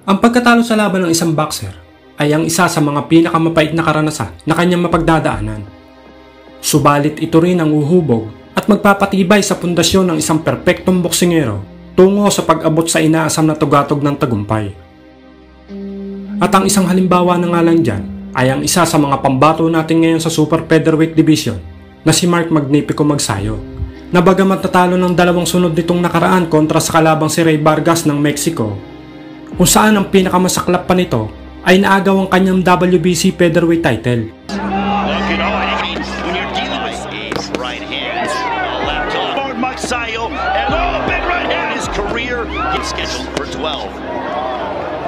Ang pagkatalo sa laban ng isang boxer ay ang isa sa mga pinakamapait na karanasan na kanyang mapagdadaanan. Subalit ito rin ang uhubog at magpapatibay sa pundasyon ng isang perpektong boksingero tungo sa pag-abot sa inaasam na tugatog ng tagumpay. At ang isang halimbawa na nga lang dyan ay ang isa sa mga pambato natin ngayon sa Super Featherweight Division na si Mark Magnifico Magsayo, na bagamat natalo ng dalawang sunod nitong nakaraan kontra sa kalabang si Ray Vargas ng Mexico, kung saan ang pinakamasaklap pa nito ay naagaw ang kanyang WBC Featherweight title.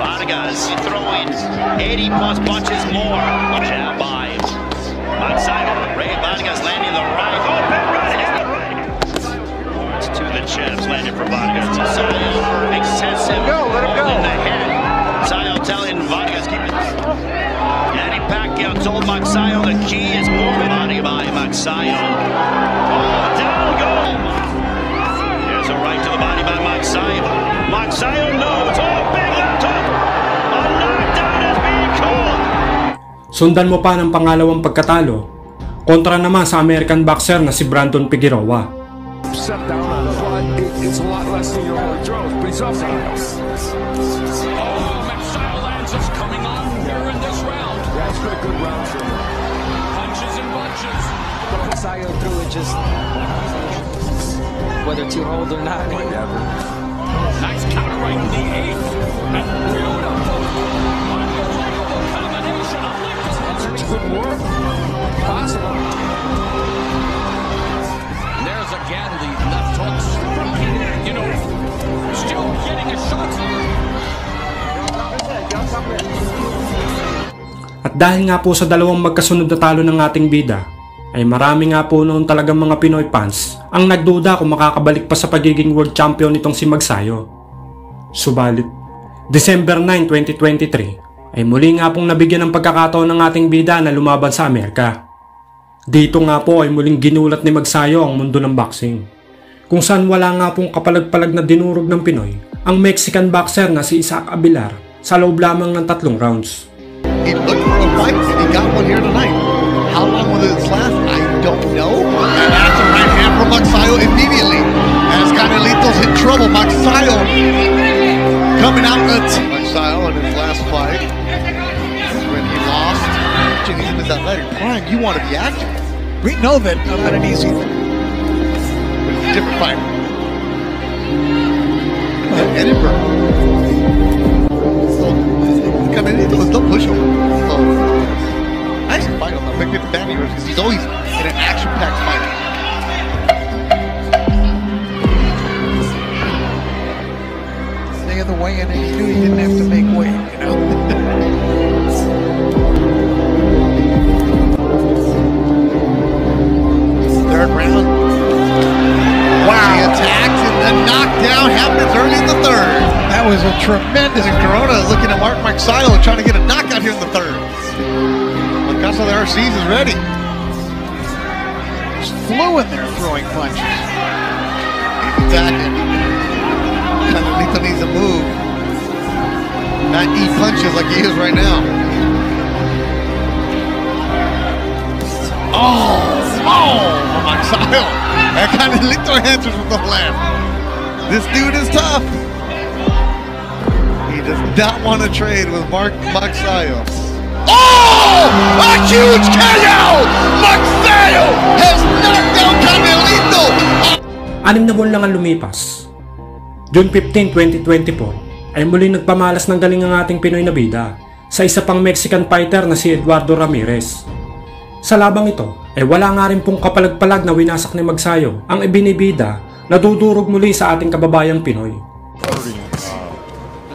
Vargas throwing 80 plus punches more. Jab by Magsayo. Ray Vargas landing the right. Oh, big right hand. It's to the chest, landing for Vargas. Magsayo, excessive. Let him go. In the head. Magsayo telling Vargas, keep it. Manny Pacquiao told Magsayo the key is moving. Body by Magsayo. Oh, down go. There's a right to the body by Magsayo. Magsayo knows. Oh, big left hook. Sundan mo pa ng pangalawang pagkatalo kontra naman sa American boxer na si Brandon Figueroa. Whether to hold or not. Nice counter right in the eighth. Good work. Possible. And there's again the left hooks. You know, still getting a shot. At dahil nga po sa dalawang magkasunod na talo ng ating bida, ay marami nga po noon talagang mga Pinoy fans ang nagduda kung makakabalik pa sa pagiging world champion nitong si Magsayo. Subalit, December 9, 2023, ay muli nga pong nabigyan ng pagkakataon ng ating bida na lumaban sa Amerika. Dito nga po ay muling ginulat ni Magsayo ang mundo ng boxing, kung saan wala nga pong kapalag-palag na dinurog ng Pinoy ang Mexican boxer na si Isaac Abilar sa loob lamang ng 3 rounds. He looked for a fight and he got one here tonight. How long will this last? I don't know. And that's a right hand from Magsayo immediately. As Canelitos in trouble, Magsayo coming out with Magsayo in his last fight. When he lost, he's in his athletic prime. You want to be active. We know that not an easy thing. It's a different fight. Edinburgh. Canelitos, don't push him. Nice fight on the big Danny because he's always in an action-packed fight. Day of the weigh-in, and he knew he didn't have to make weight, you know. Third round. Wow. The attacks and the knockdown happens early in the third. That was a tremendous. And Corona looking at Mark Magsayo trying to get a knockout here in the third. Picasso the RCs is ready. He's fluent there throwing punches. He's attacking. Canelito needs to move. Not eat punches like he is right now. Oh, Magsayo. And Canelito answers with the left. This dude is tough. He does not want to trade with Mark Magsayo. Oh! A huge KO! Magsayo has knocked down Canelito! 6 na buwan lang ang lumipas. June 15, 2024 ay muling nagpamalas ng galing ang ating Pinoy na bida sa isa pang Mexican fighter na si Eduardo Ramirez. Sa labang ito ay wala nga rin pong kapalag-palag na winasak ni Magsayo ang ibinibida na dudurog muli sa ating kababayang Pinoy.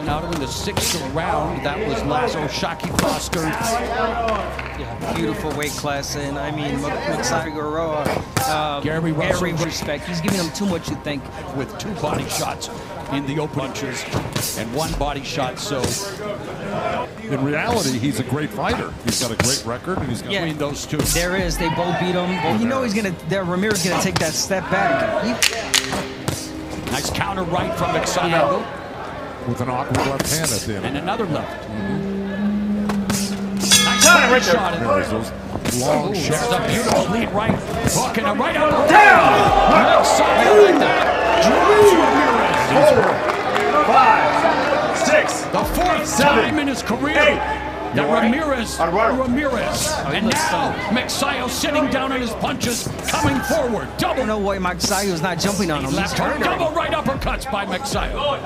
Out in the 6th round, that was Lazo Shaki Foster. Yeah, beautiful weight class, and I mean, Magsayo Figueroa, Gary every respect. He's giving him too much, you think. With 2 body shots in the open punches and 1 body shot, so in reality, he's a great fighter. He's got a great record, and he's got between those two. There is, they both beat him. Well, you know he's gonna, Ramirez gonna take that step back. Nice counter right from Magsayo. with an awkward left hand at the end. And another left. Nice body shot. There's those long There's shots. a beautiful lead right hook and a right up. Outside like that. Ramirez. 5, 6. The fourth time in his career that Ramirez. And now Magsayo sitting down on his punches, coming forward. I Double don't know why Magsayo's not jumping on him. He's left hook, hurt. double right uppercuts by Magsayo.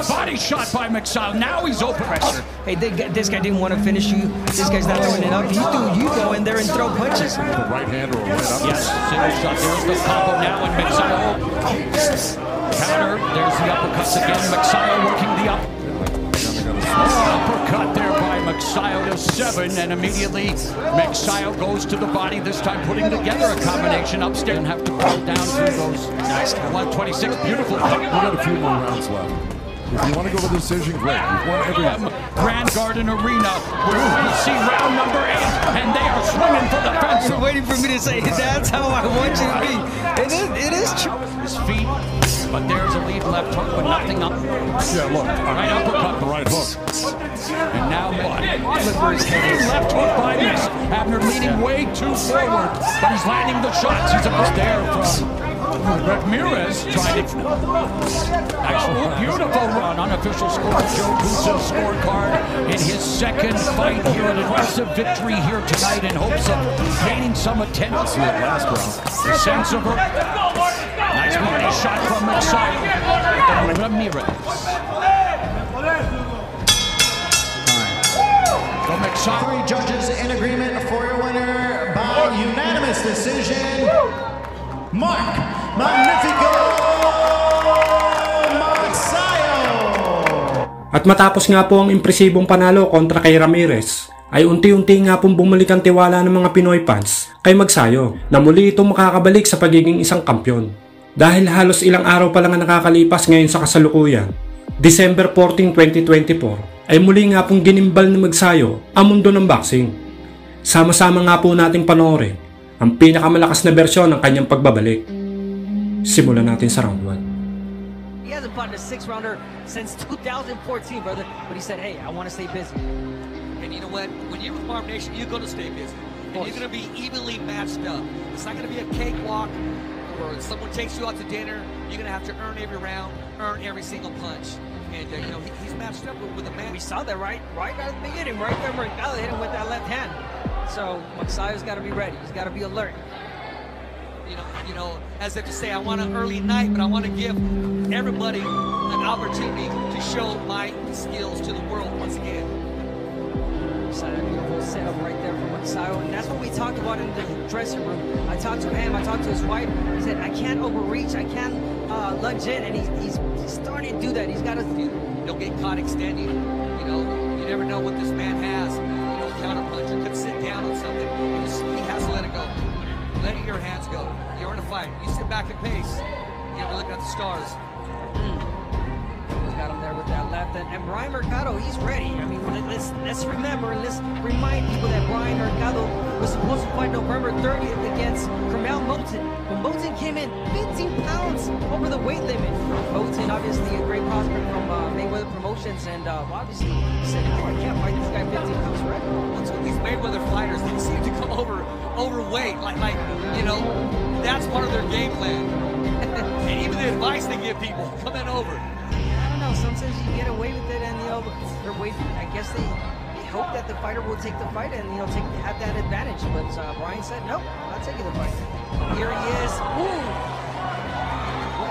Body shot by Magsayo. Now he's open. Pressure. Hey, this guy didn't want to finish you. This guy's not throwing it up. He threw you go in there and throw punches. The right hand or a right up. Yes, single shot. There's the combo now, and Magsayo counter. There's the uppercuts again. Magsayo working the up. Uppercut there by Magsayo to 7, and immediately Magsayo goes to the body, this time putting together a combination upstairs and have to pull down through those. Nice 126, beautiful. We've got a few more rounds left. If you want to go to the decision, great. You've won every. Grand Garden Arena, where we see round number 8, and they are swinging for the fence. You're waiting for me to say, that's how I want you to be. It is true. His feet, but there's a lead left hook, but nothing up. Yeah, look. Right uppercut, The right hook. and now left hook by Miss Abner, leaning way too forward, but he's landing the shots. He's about there from Ramirez trying to. Nice, beautiful run. Unofficial score. Joe Kusa's scorecard in his second fight here. An impressive victory here tonight in hopes of gaining some attendance here last round. The sense of nice body shot from Magsayo. Ramirez. From Magsayo. 3 judges in agreement for your winner by unanimous decision, Mark Magnifico Magsayo. At matapos nga po ang impresibong panalo kontra kay Ramirez, ay unti-unti nga pong bumalik ang tiwala ng mga Pinoy fans kay Magsayo na muli itong makakabalik sa pagiging isang kampyon. Dahil halos ilang araw pa lang ang nakakalipas ngayon sa kasalukuyan, December 14, 2024, ay muli nga pong ginimbal ni Magsayo ang mundo ng boxing. Sama-sama nga po nating panoorin ang pinakamalakas na bersyon ng kanyang pagbabalik. Simulan natin sa round 1. He hasn't fought a 6-rounder since 2014, brother. But he said, hey, I want to stay busy. And you know what? When you're with Farm Nation, you're going to stay busy. And you're going to be evenly matched up. It's not going to be a cakewalk or someone takes you out to dinner. You're going to have to earn every round, earn every single punch. And, you know, he's matched up with a man. We saw that right at the beginning, right there. Mercado hit him with that left hand. So Magsayo's got to be ready. He's got to be alert. You know, as if to say, I want an early night, but I want to give everybody an opportunity to show my skills to the world once again. Beautiful setup right there for Magsayo, and that's what we talked about in the dressing room. I talked to him, I talked to his wife. He said, I can't overreach, I can't lunge in, and he's starting to do that. He's got to don't get caught extending. You know, you never know what this man has. You know, counter puncher could sit down on something. He has to let it go. Let your hands go. You're in a fight. You sit back and pace. You're looking at the stars. He's got him there with that left, and Brian Mercado, he's ready. I mean, let's remember, let's remind people that Brian Mercado was supposed to fight November 30th against Kermel Moton, but Moton came in 15 pounds over the weight limit. Moton, obviously a great prospect from Mayweather Promotions, and obviously he said, no, I can't fight this guy 15 pounds forever. What's with these Mayweather fighters? They seem to come overweight, like you know, that's part of their game plan. And even the advice they give people, coming over. Sometimes you get away with it, and you know, I guess they hope that the fighter will take the fight and have that advantage. But Brian said, nope, not taking the fight. Here he is,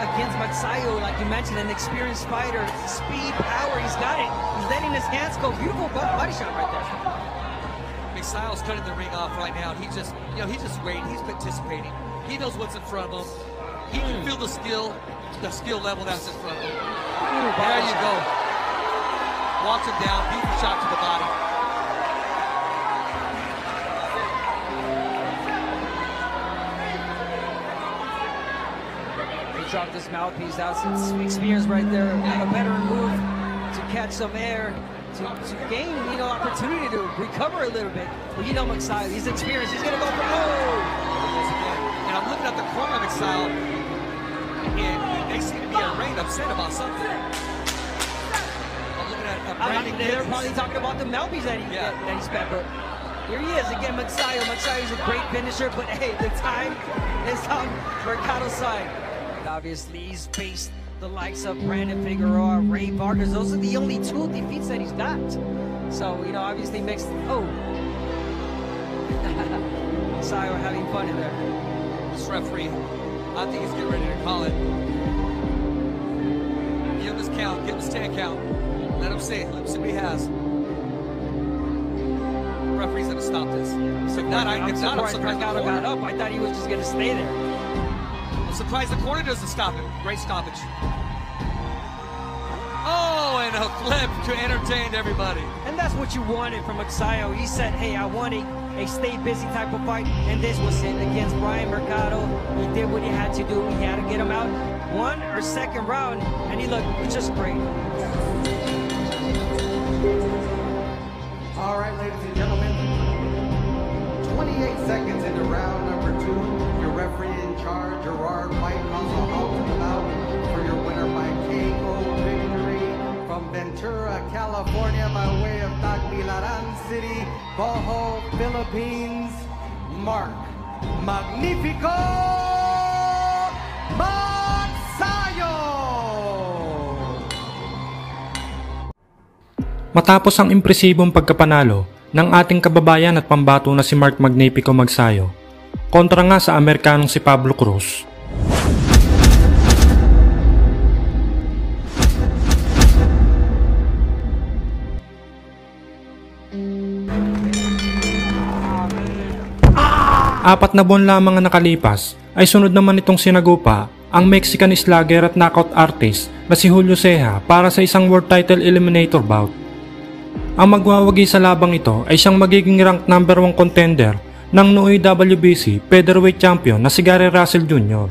against Magsayo, like you mentioned, an experienced fighter, speed, power, he's got it. He's letting his hands go. Beautiful body shot right there. Magsayo's cutting the ring off right now. He's just waiting. He's participating. He knows what's in front of him. He can feel the skill level that's in front of him. There you go. Walks him down, beautiful shot to the body. He dropped his mouthpiece out, some experience right there. A better move to catch some air, to gain, opportunity to recover a little bit. But Magsayo, he's experienced. He's gonna go for And I'm looking at the corner of Magsayo, and they seem to be upset about something. They're probably talking about the Melbies that he spent, but here he is again, Magsayo. Magsayo is a great finisher, but hey, the time is on Mercado's side. And obviously, he's faced the likes of Brandon Figueroa, Ray Vargas. Those are the only 2 defeats that he's got. So, you know, obviously mixed. Oh, Magsayo having fun in there. This referee, I think he's getting ready to call it. Give him his count, give him his 10 count. Let him see what he has. The referee's gonna stop this. If not, I'm surprised Mercado got up. I thought he was just gonna stay there. I'm surprised the corner doesn't stop him. Great stoppage. Oh, and a flip to entertain everybody. And that's what you wanted from Magsayo. He said, hey, I want a stay busy type of fight, and this was it against Brian Mercado. He did what he had to do. He had to get him out 1 or 2nd round, and he looked just great. All right, ladies and gentlemen, 28 seconds into round number 2. Your referee in charge, Gerard White, calls a halt to the bout for your winner by KO victory from Ventura, California, by way of Tagbilaran City, Bohol, Philippines, Mark Magnifico Magsayo! Matapos ang impresibong pagkapanalo ng ating kababayan at pambato na si Mark Magnifico Magsayo kontra nga sa Amerikanong si Pablo Cruz, apat na buwan lamang ang nakalipas ay sunod naman itong sinagupa ang Mexican slugger at knockout artist na si Julio Ceja para sa isang world title eliminator bout. Ang magwawagi sa labang ito ay siyang magiging ranked number 1 contender ng nooy WBC featherweight champion na si Gary Russell Jr.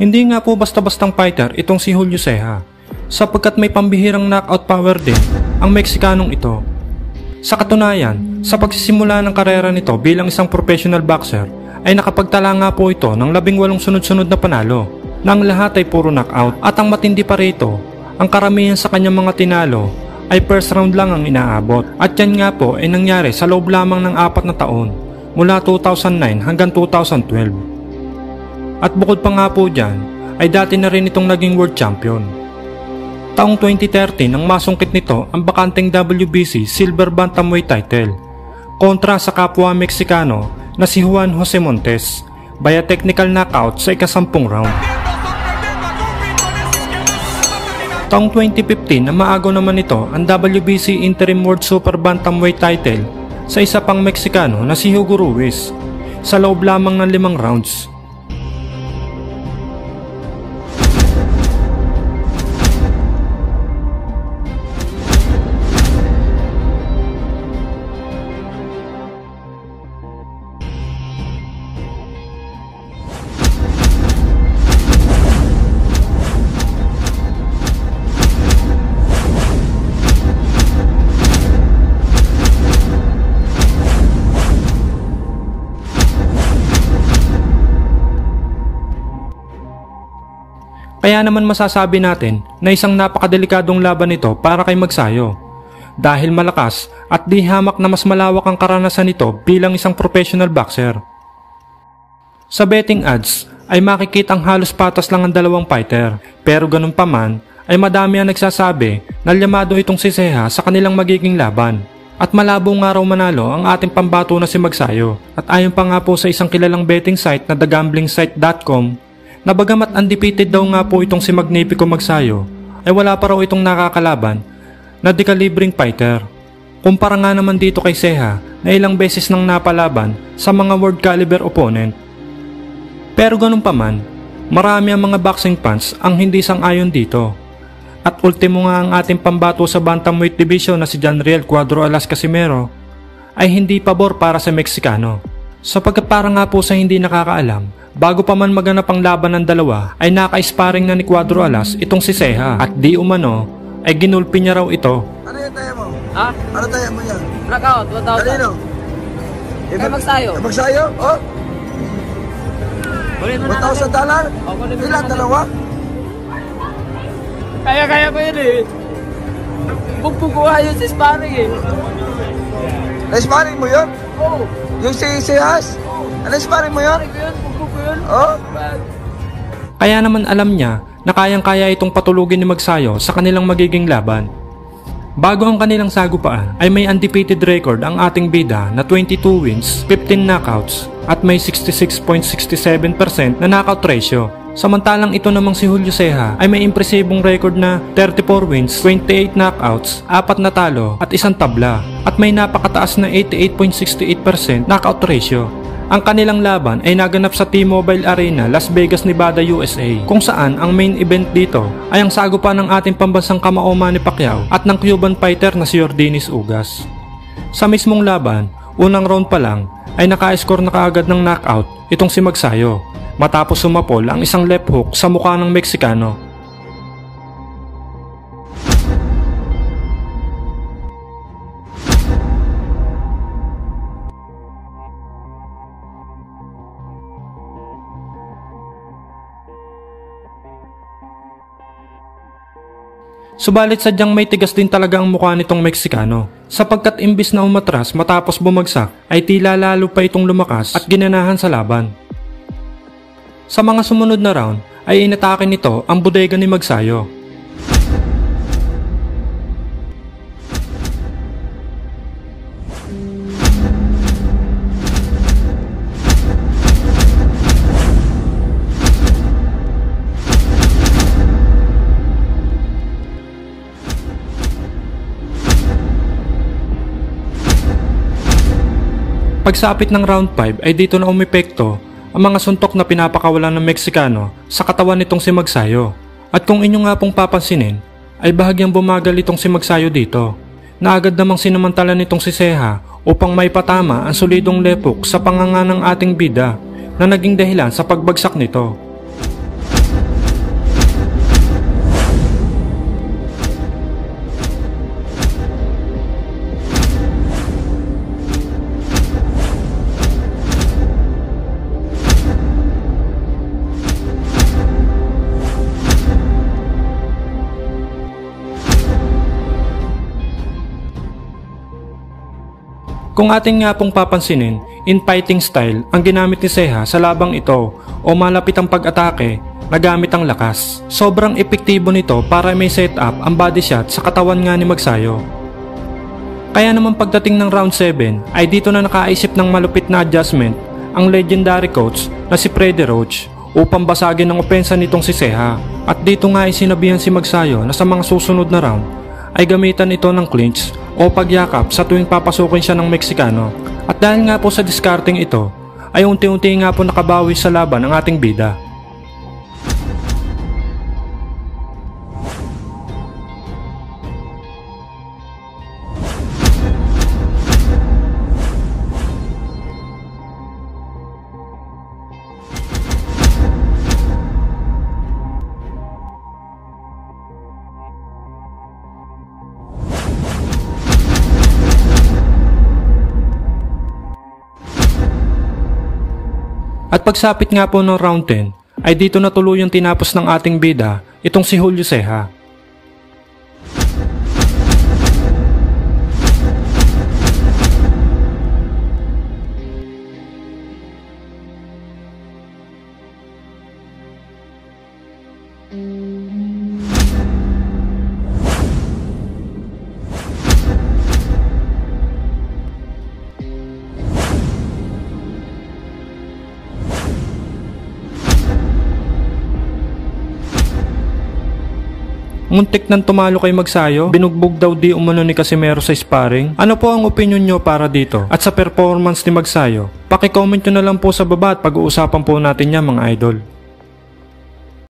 Hindi nga po basta-bastang fighter itong si Julio Ceja, sapagkat may pambihirang knockout power din ang Meksikanong ito. Sa katunayan, sa pagsisimula ng karera nito bilang isang professional boxer ay nakapagtala nga po ito ng 18 sunod-sunod na panalo, na ang lahat ay puro knockout. At ang matindi pa rito, ang karamihan sa kanyang mga tinalo ay first round lang ang inaabot. At yan nga po ay nangyari sa loob lamang ng 4 na taon, mula 2009 hanggang 2012. At bukod pa nga po dyan, ay dati na rin itong naging world champion. Taong 2013 nang masungkit nito ang bakanteng WBC Silver Bantamweight title kontra sa kapwa Meksikano na si Juan Jose Montes via technical knockout sa ika-10 round. Taong 2015 na maagaw naman ito ang WBC Interim World Super Bantamweight title sa isa pang Meksikano na si Hugo Ruiz sa loob lamang ng 5 rounds. Kaya naman masasabi natin na isang napakadelikadong laban ito para kay Magsayo, dahil malakas at di hamak na mas malawak ang karanasan nito bilang isang professional boxer. Sa betting odds ay makikitang halos patas lang ang dalawang fighter, pero ganun pa man ay madami ang nagsasabi na lyamado itong si Ceja sa kanilang magiging laban. At malabo nga raw manalo ang ating pambato na si Magsayo. At ayon pa nga po sa isang kilalang betting site na thegamblingsite.com, na bagamat undefeated daw nga po itong si Magnifico Magsayo, ay wala pa raw itong nakakalaban na di-kalibring fighter. Kumpara nga naman dito kay Ceja na ilang beses nang napalaban sa mga world caliber opponent. Pero ganun pa man, marami ang mga boxing fans ang hindi sang-ayon dito. At ultimo nga ang ating pambato sa bantamweight division na si Janriel Cuadro Alas Casimero ay hindi pabor para sa Meksikano. Sapagkat para nga po sa hindi nakakaalam, bago pa man maganap ang laban ng dalawa ay naka-sparring na ni Cuadro Alas itong si Ceja, at di umano ay ginulpi niya raw ito. Ano yung tayo mo? Ha? Ano tayo mo yan? Knockout, 1,000. Kanino? Kay Magsayo. Kay Magsayo? Oh? $1,000? Ilan? Dalawa? Kaya ko yun eh. Bugbog ko yun sa sparring eh. Na-sparring mo yun? Oo. Yung si Has? Na-sparring mo yun? Bugbog ko yun. Oo. Kaya naman alam niya na kayang-kaya itong patulugin ni Magsayo sa kanilang magiging laban. Bago ang kanilang sagupaan ay may undefeated record ang ating bida na 22 wins, 15 knockouts at may 66.67% na knockout ratio. Samantalang ito namang si Julio Ceja ay may impresibong record na 34 wins, 28 knockouts, 4 natalo at 1 tabla at may napakataas na 88.68% knockout ratio. Ang kanilang laban ay naganap sa T-Mobile Arena, Las Vegas, Nevada, USA, kung saan ang main event dito ay ang sagupa ng ating pambansang kamao Manny Pacquiao at ng Cuban fighter na si Yordenis Ugas. Sa mismong laban, unang round pa lang ay naka-score na kaagad ng knockout itong si Magsayo matapos sumapol ang isang left hook sa mukha ng Meksikano. Subalit sadyang may tigas din talaga ang mukha nitong Meksikano, sapagkat imbis na umatras matapos bumagsak ay tila lalo pa itong lumakas at ginanahan sa laban. Sa mga sumunod na round ay inatake nito ang bodega ni Magsayo. Pagsapit ng round 5 ay dito na umepekto ang mga suntok na pinapakawalan ng Meksikano sa katawan nitong si Magsayo. At kung inyo nga pong papansinin, ay bahagyang bumagal itong si Magsayo dito, na agad namang sinamantala nitong si Ceja upang maipatama ang solidong lepok sa panganga ng ating bida na naging dahilan sa pagbagsak nito. Kung ating nga pong papansinin, in fighting style ang ginamit ni Ceja sa labang ito o malapit ang pag-atake na gamit ang lakas. Sobrang epektibo nito para may setup ang body shot sa katawan nga ni Magsayo. Kaya naman pagdating ng round 7 ay dito na nakaisip ng malupit na adjustment ang legendary coach na si Freddie Roach upang basagin ang opensa nitong si Ceja. At dito nga ay sinabihan si Magsayo na sa mga susunod na round ay gamitan ito ng clinch o pagyakap sa tuwing papasukin siya ng Meksikano. At dahil nga po sa discarding ito, ay unti-unti nga po nakabawi sa laban ang ating bida. At pagsapit nga po ng round 10, ay dito na tuluyang tinapos ng ating bida itong si Julio Ceja. Muntik nang tumalo kay Magsayo, binugbog daw di umano ni Casimero sa sparring. Ano po ang opinion nyo para dito? At sa performance ni Magsayo? Paki-comment nyo na lang po sa baba at pag-uusapan po natin yan mga idol.